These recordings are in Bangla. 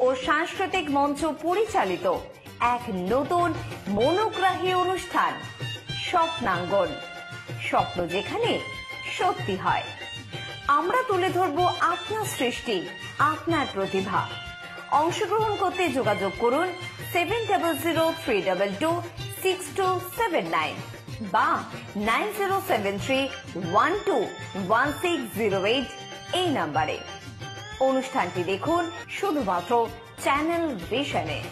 ও সাংস্কৃতিক মঞ্চ পরিচালিত এক নতুন মনোগ্রাহী অনুষ্ঠান স্বপ্নাঙ্গন। স্বপ্ন যেখানে সত্যি হয়। আমরা তুলে ধরব আপনার সৃষ্টি, আপনার প্রতিভা। অংশগ্রহণ করতে যোগাযোগ করুন 7003226279 বা 9073121608 এই নাম্বারে। অনুষ্ঠানটি দেখুন শুধুমাত্র চ্যানেল ভিশনে।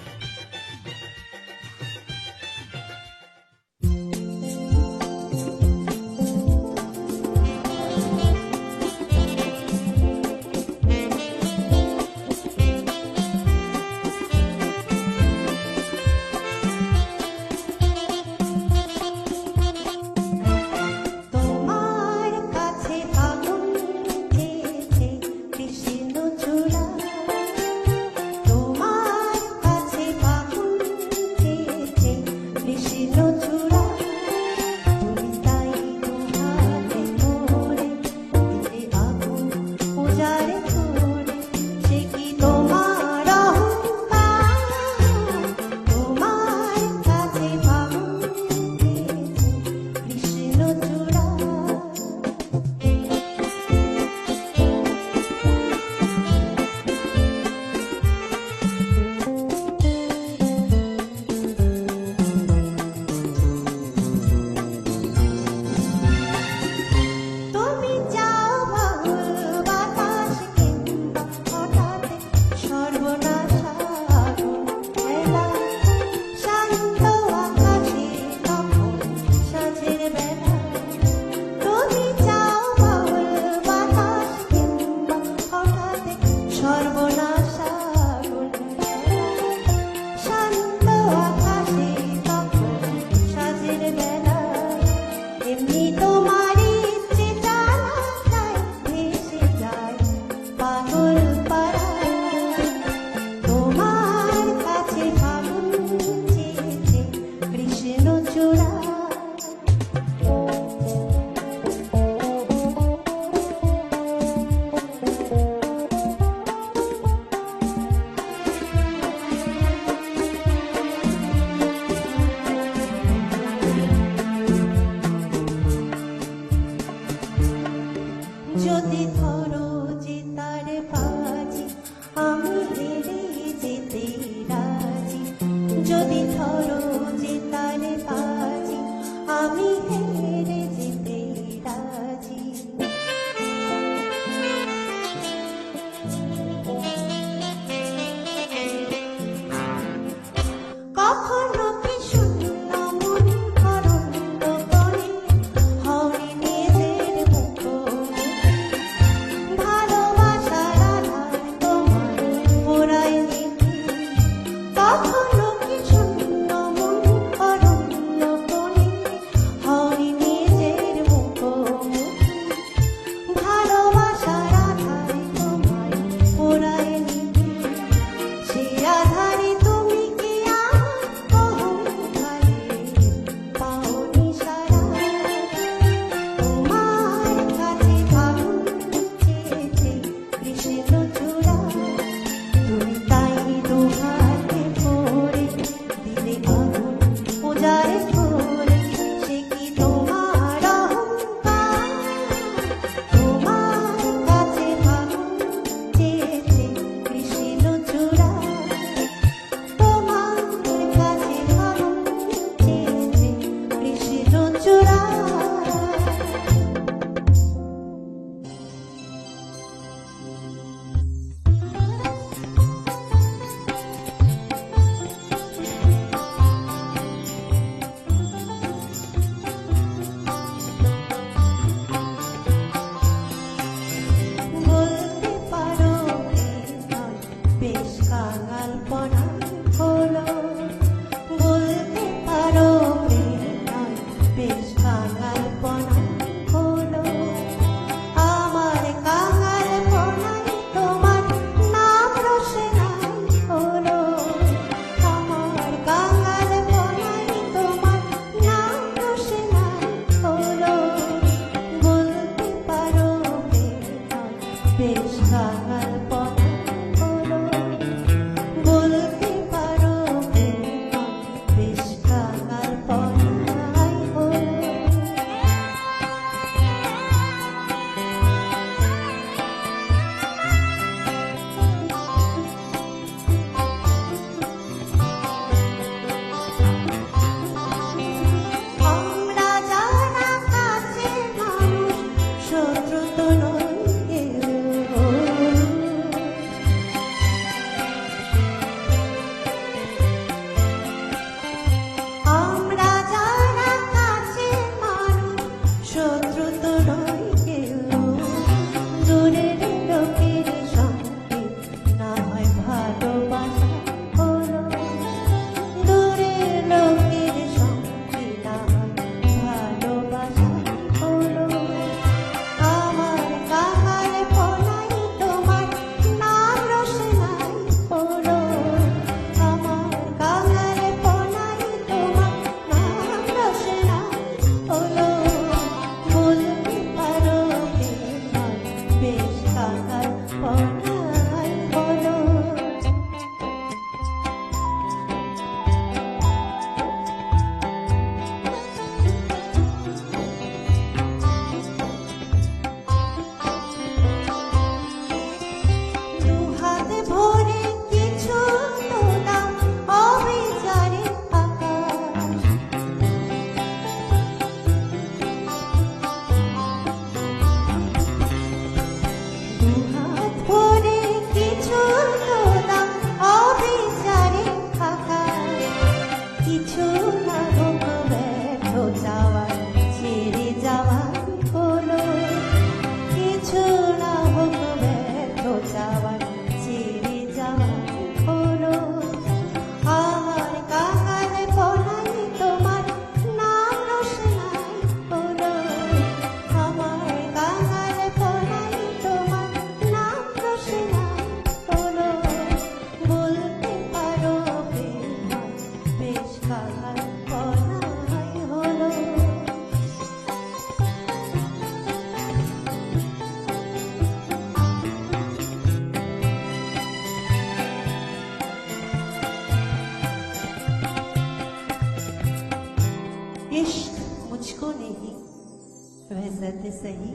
लज्जत सही,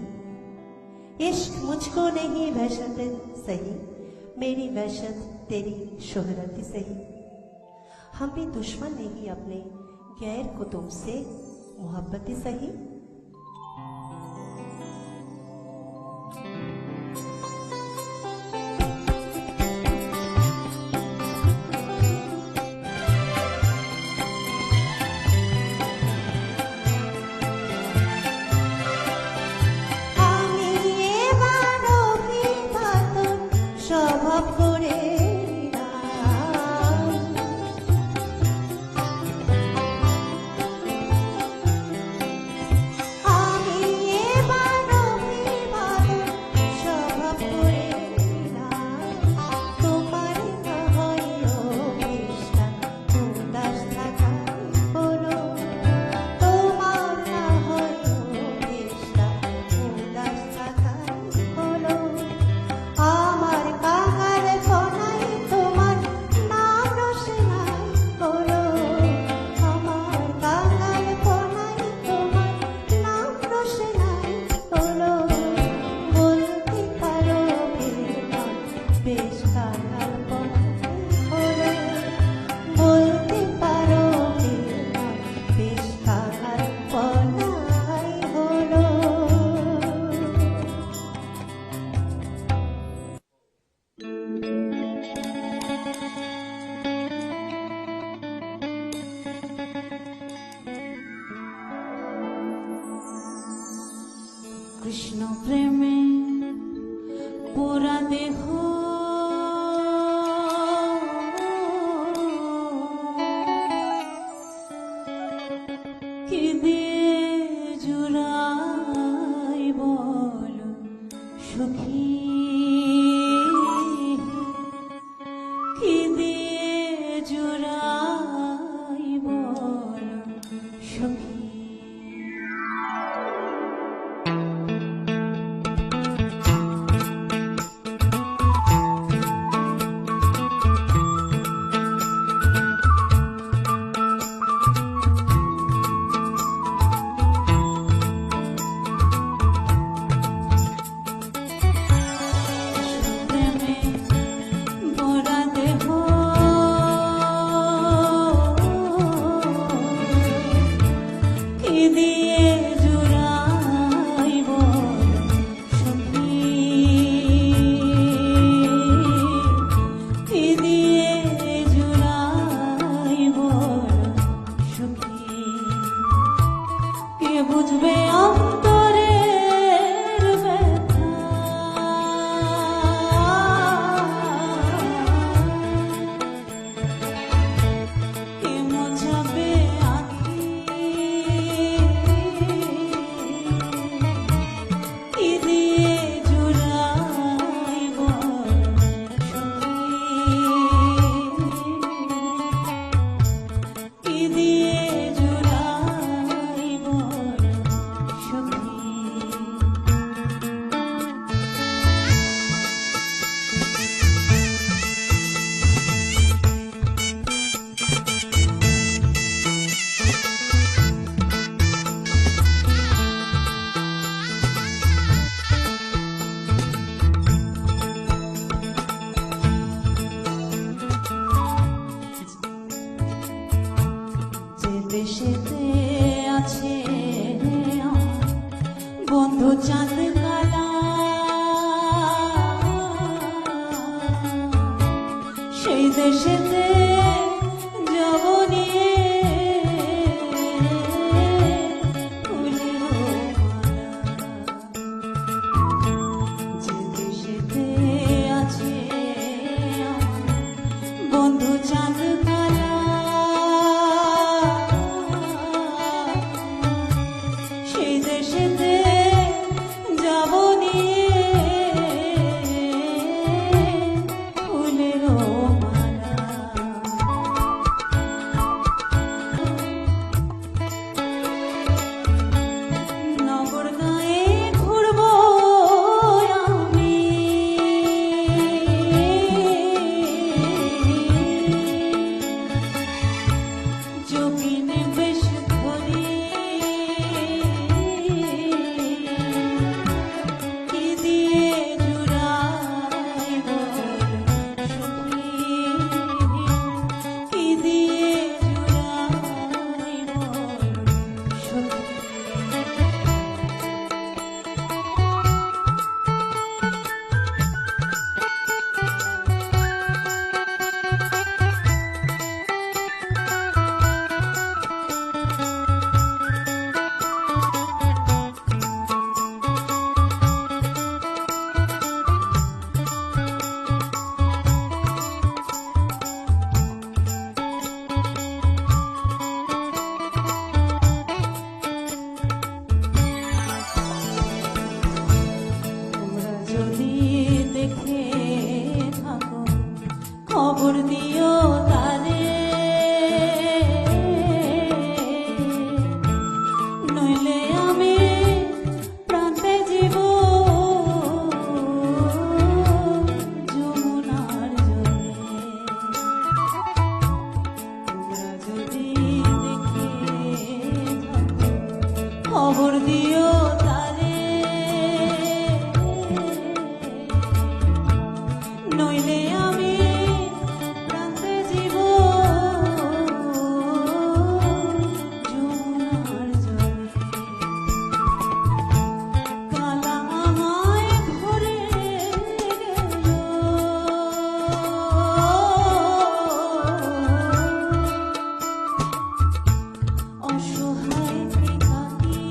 इश्क मुझको नहीं वहशत सही, मेरी वहशत तेरी शोहरत सही। हम भी दुश्मन नहीं अपने गैर को तुमसे मोहब्बत सही। স্বভাব করে আমি এবার স্বভাব করে তোমার না হয় অভিষ্ঠা উদাস থাকা হলো, তোমার না হয় অভিষ্ঠা উদাস থাকা হলো। আমার কাঙাল কোনাই তোমার নাম রোশনাই হলো, আমার কাঙাল কোনাই তোমার নাম রোশনাই হলো। বলতে পারো বেমান বেশ কাঙাল কোনাই হলো, বলতে পারো বেমান বেশ কাঙাল কোনাই হলো। কৃষ্ণ প্রেমে পোড়া দেহ কি দিয়ে জুড়াই বল সুখী, কি দিয়ে জুড়াই বল সুখী। প্রেমে পোড়া দেহ কি দিয়ে জুড়াই বল সুখী, কি দিয়ে জুড়াই বল সুখী। কে বুঝবে অন্তরের ব্যথা, কে মোছাবে আঁখি, কি দিয়ে জুড়াই বল সুখী, কি দিয়ে জুড়াই বল সুখী। যে দেশেতে আছে বন্ধু চাঁদ কালা, সেই দেশেতে যাব নিয়ে ফুলের মালা। যে দেশেতে আছে বন্ধু চাঁদ কালা, সেই দেশেতে যাব নিয়ে ফুলের মালা। নগর গায়ে ঘুরবো আমি, খবর দিও তারে, নইলে আমি প্রান্তে জীব যমুনার জলে। তোমরা যদি দেখে থাকো, খবর দিও তারে, নইলে আমি প্রান্তে জীব যমুনার জলে। কালা আমায় ধরে গেল, অসহায় একাকী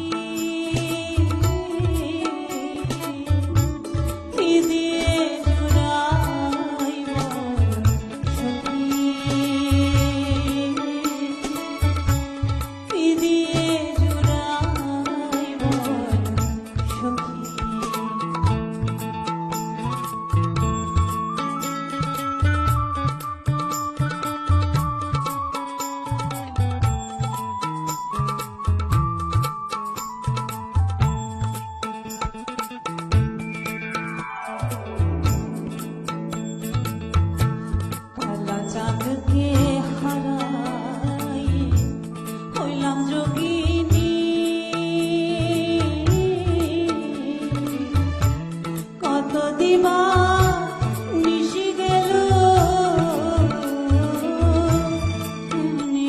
কি দিয়ে জুড়াইব সখী, কি দিয়ে জুড়াইব সখী। কালা চাঁদকে হারাই হইলাম যোগিনী, কত দিবা নিশি গেল এমনি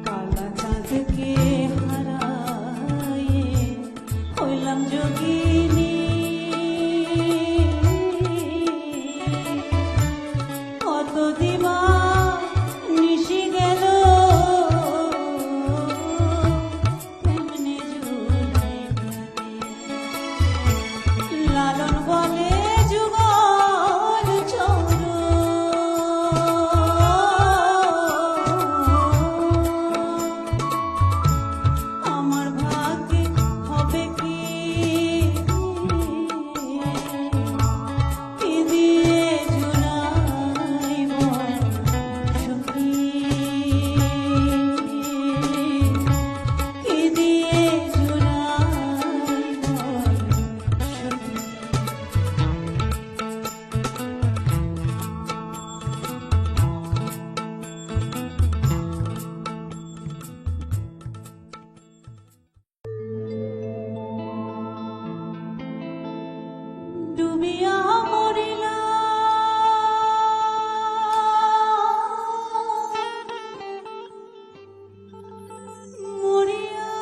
কালা চাঁদকে হারাই হইলাম যোগিনী, কত দিবা নিশি গেল তেমনি জুড়াই লালন বলে যুগল চোর, আমার ভাগ্যে হবে কি কি দিয়ে জুড়াইব সখী, কি দিয়ে জুড়াইব সখী। ডুবিয়া মরিলা মরিয়া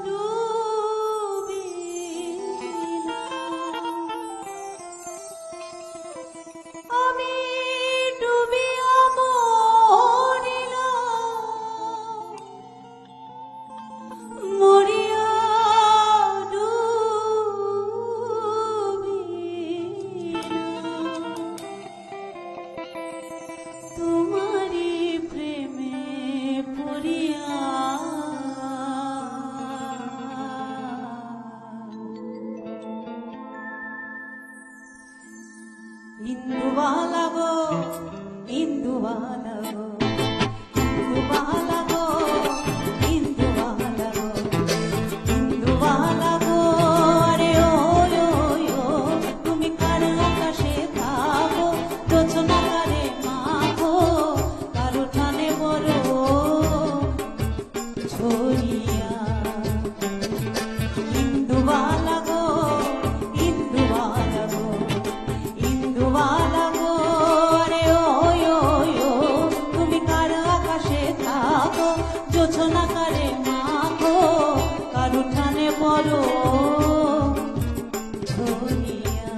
ডুবিলা, আমি ডুবিয়া মরিলা মরিয়া তোমারি প্রেমে পড়িয়া, ইন্দুবালা গো ইন্দুবালা গো ইন্দুবালা গো ইন্দুবালা গো ইন্দুবালা গো, আরে ও তুমি কার আকাশে থাকো, যোছনা কারে মাখো, কার উঠানে বড় ছড়িয়া। ইন্দুবালা গো ইন্দুবালা গো ইন্দুবালা গো, আরে ও তুমি কার আকাশে থাকো, যোছনা কারে মাখো, কার উঠানে বড় ছড়িয়া।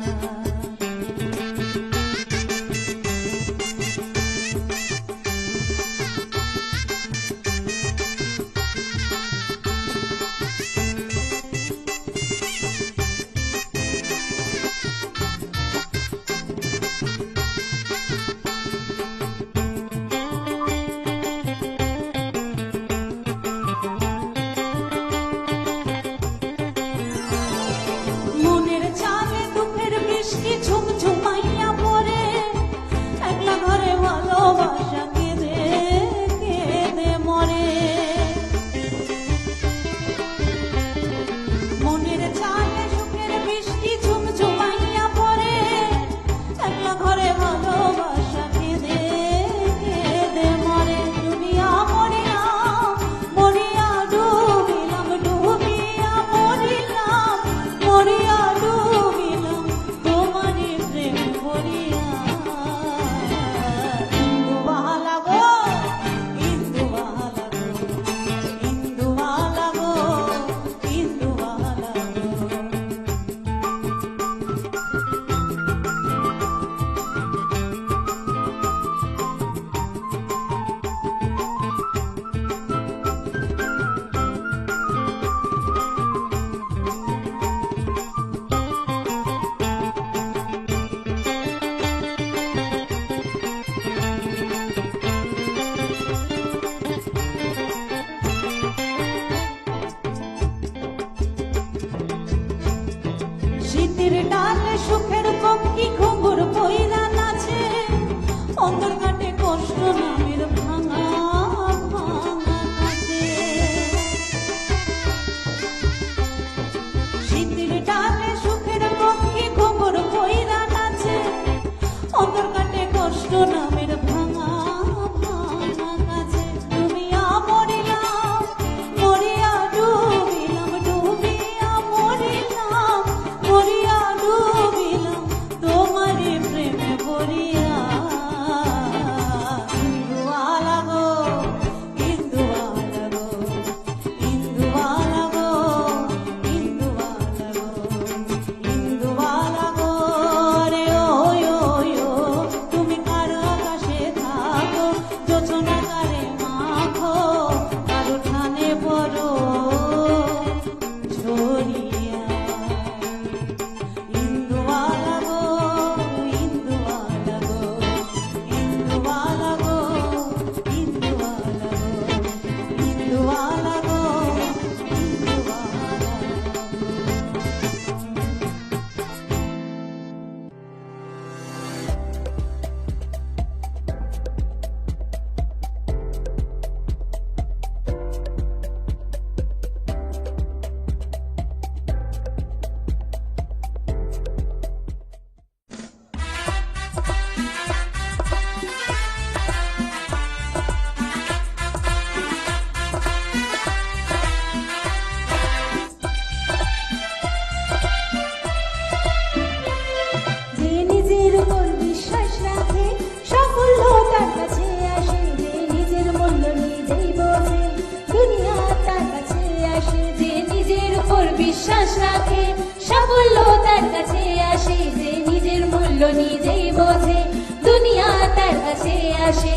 উপর বিশ্বাস রাখে সাফল্য তার কাছে আসে যে নিজের মূল্য নিজেই বোঝে দুনিয়া তার কাছে আসে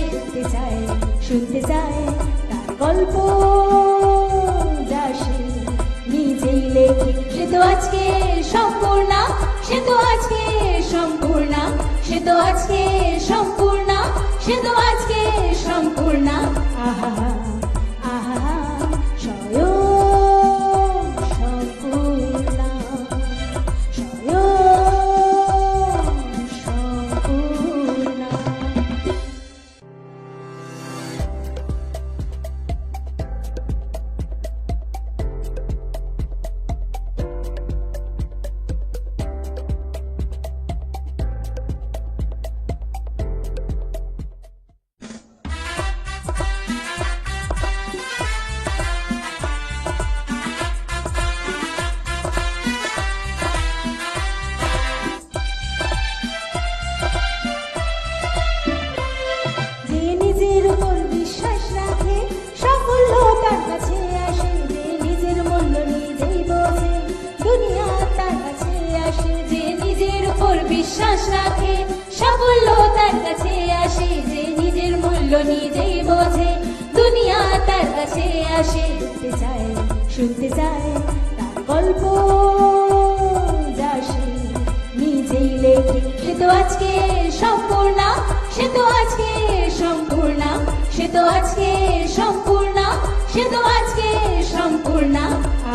শুনতে চায় তার গল্প যা সে নিজেই লেখে সে তো আজকে সম্পূর্ণ সে তো আজকে সম্পূর্ণ সে তো আজকে সম্পূর্ণ সে তো আজকে সম্পূর্ণ আহা আহা স্বয়ং সম্পূর্ণ স্বয়ং সম্পূর্ণ। যে নিজের উপর বিশ্বাস রাখে সাফল্য তার কাছে আসে যে নিজের মূল্য নিজেই বোঝে দুনিয়া তার কাছে আসে যে নিজের উপর বিশ্বাস রাখে সাফল্য তার কাছে আসে যে নিজের মূল্য নিজেই বোঝে দুনিয়া তার কাছে আসে শুনতে চায় তার গল্প যা সে নিজেই লেখে সে তো আজকে সম্পূর্ণ সে তো আজকে সম্পূর্ণ সে তো আজকে সম্পূর্ণ সে তো আজকে সম্পূর্ণ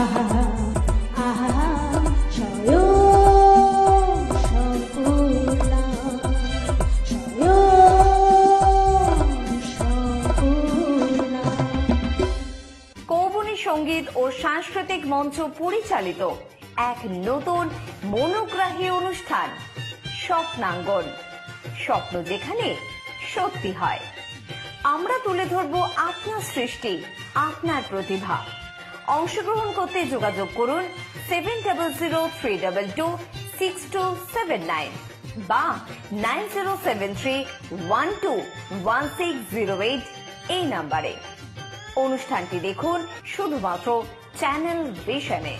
আহা আহা স্বয়ং সম্পূর্ণ স্বয়ং সম্পূর্ণ। কৌবনী সঙ্গীত ও সাংস্কৃতিক মঞ্চ পরিচালিত এক নতুন মনোগ্রাহী অনুষ্ঠান স্বপ্নাঙ্গন, স্বপ্ন যেখানে সত্যি হয়। আমরা তুলে ধরব আপনার সৃষ্টি, আপনার প্রতিভা। অংশগ্রহণ করতে যোগাযোগ করুন 7003226279 বা 9073121608 এই নাম্বারে। অনুষ্ঠানটি দেখুন শুধুমাত্র চ্যানেল ভিশনে।